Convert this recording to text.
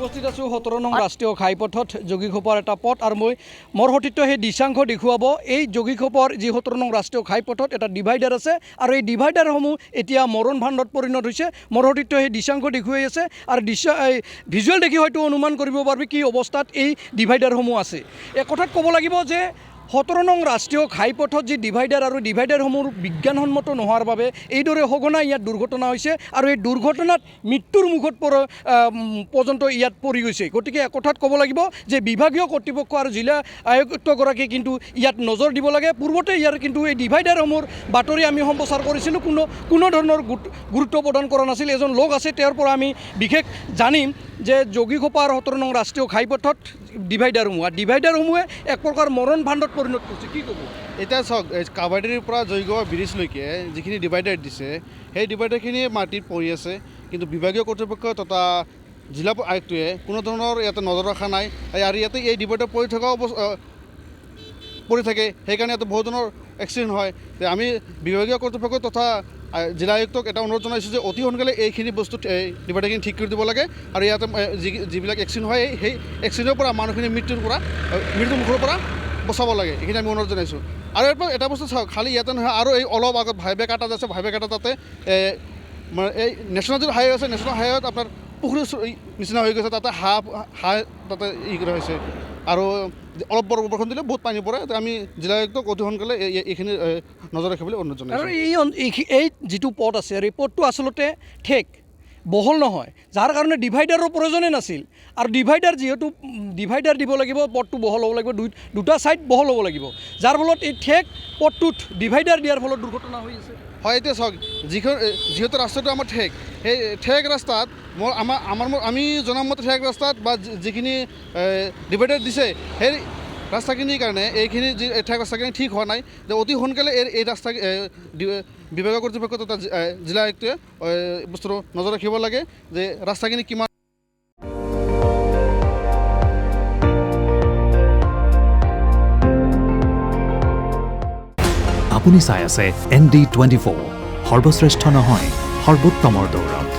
উপস্থিত আছোঁ 17 নং ৰাষ্ট্ৰীয় ঘাইপথত যোগীঘোপাৰ এটা পথ আৰু মোৰ সতীৰ্থ সেই দিশাংশ দেখুৱাব এই যোগীঘোপাৰ যি 17 নং ৰাষ্ট্ৰীয় ঘাইপথত এটা ডিভাইডাৰ আছে আৰু এই ডিভাইডাৰসমূহ এতিয়া মৰণ ভাণ্ডত পৰিণত হৈছে। মোৰ সতীৰ্থ সেই দিশাংশ দেখুৱাই আছে আৰু ভিজুৱেল দেখি হয়তো অনুমান কৰিব পাৰিবি কি অৱস্থাত এই ডিভাইডাৰসমূহ আছে। এই কথাত ক'ব লাগিব যে 17 নং ৰাষ্ট্ৰীয় ঘাইপথত যি ডিভাইডাৰ আৰু ডিভাইডাৰসমূহ বিজ্ঞানসন্মত নোহোৱাৰ বাবে এইদৰে সঘনাই ইয়াত দুৰ্ঘটনা হৈছে আৰু এই দুৰ্ঘটনাত মৃত্যুৰ মুখত পৰ্যন্ত ইয়াত পৰি গৈছে। গতিকে একথাত ক'ব লাগিব যে বিভাগীয় কৰ্তৃপক্ষ আৰু জিলা আয়ুক্তগৰাকীয়ে কিন্তু ইয়াত নজৰ দিব লাগে। পূৰ্বতে ইয়াৰ কিন্তু এই ডিভাইডাৰসমূহৰ বাতৰি আমি সম্প্ৰচাৰ কৰিছিলোঁ, কোনো ধৰণৰ গুৰুত্ব প্ৰদান কৰা নাছিল। এজন লোক আছে, তেওঁৰ পৰা আমি বিশেষ জানিম যে যোগীঘোপাৰ 17 নং ৰাষ্ট্ৰীয় ঘাইপথত ডিভাইডাৰসমূহে এক প্ৰকাৰ মৰণ ভাণ্ডত পৰিণত কৰিছে। কি ক'ব? এতিয়া চাওক, কাবাডীৰ পৰা জয়গোৱা ব্ৰিজলৈকে যিখিনি ডিভাইডাৰ দিছে সেই ডিভাইডাৰখিনি মাটিত পৰি আছে, কিন্তু বিভাগীয় কৰ্তৃপক্ষ তথা জিলা আয়ুক্তই কোনো ধৰণৰ ইয়াতে নজৰ ৰখা নাই। আৰু ইয়াতে এই ডিভাইডাৰ পৰি থাকে, সেইকাৰণে ইয়াতে বহুত ধৰণৰ এক্সিডেণ্ট হয়। আমি বিভাগীয় কৰ্তৃপক্ষ তথা জিলা আয়ুক্তক এটা অনুৰোধ জনাইছোঁ যে অতি সোনকালে এইখিনি বস্তু ডিভাইডাৰখিনি ঠিক কৰি দিব লাগে আৰু ইয়াতে যিবিলাক এক্সিডেণ্ট হয় সেই এক্সিডেণ্টৰ পৰা মানুহখিনি মৃত্যুৰ মুখৰ পৰা বচাব লাগে, এইখিনি আমি অনুৰোধ জনাইছোঁ। আৰু এটা বস্তু চাওক, খালি ইয়াতে নহয়, আৰু এই অলপ আগত ভাইবে কাটা আছে, ভাইবে কাটা তাতে এই নেশ্যনেল যিটো হাইৱে আছে, নেশ্যনেল হাইৱেত আপোনাৰ পুখুৰীৰ নিচিনা হৈ গৈছে, তাতে হাঁহ তাতে কৰা হৈছে আৰু অলপ বৰষুণ দিলে বহুত পানী পৰে। আমি জিলা আয়ুক্তক অতি সোনকালে এইখিনি নজৰ ৰাখিবলৈ অনুৰোধ জনাইছোঁ। আৰু এই যিটো পথ আছে আৰু এই পথটো আচলতে ঠেক বহল নহয়, যাৰ কাৰণে ডিভাইডাৰৰ প্ৰয়োজনেই নাছিল। আৰু যিহেতু ডিভাইডাৰ দিব লাগিব, পথটো বহল হ'ব লাগিব, দুটা ছাইড বহল হ'ব লাগিব, যাৰ ফলত এই ঠেক পথটোত ডিভাইডাৰ দিয়াৰ ফলত দুৰ্ঘটনা হৈ আছে। হয়, এতিয়া চাওক, যিহেতু ৰাস্তাটো আমাৰ ঠেক, সেই ঠেক ৰাস্তাত আমি জনামতে ঠেক ৰাস্তাত বা যিখিনি ডিভাইডাৰ দিছে সেই ৰাস্তাখিনিৰ কাৰণে এইখিনি যি ঠেক ৰাস্তাখিনি ঠিক হোৱা নাই। যে অতি সোনকালে এই ৰাস্তা বিভাগীয় কৰ্তৃপক্ষ তথা জিলা আয়ুক্তই বস্তুটো নজৰ ৰাখিব লাগে যে ৰাস্তাখিনি কিমান। আপুনি চাই আছে ND24, সৰ্বশ্ৰেষ্ঠ নহয় সৰ্বোত্তমৰ দৌৰ।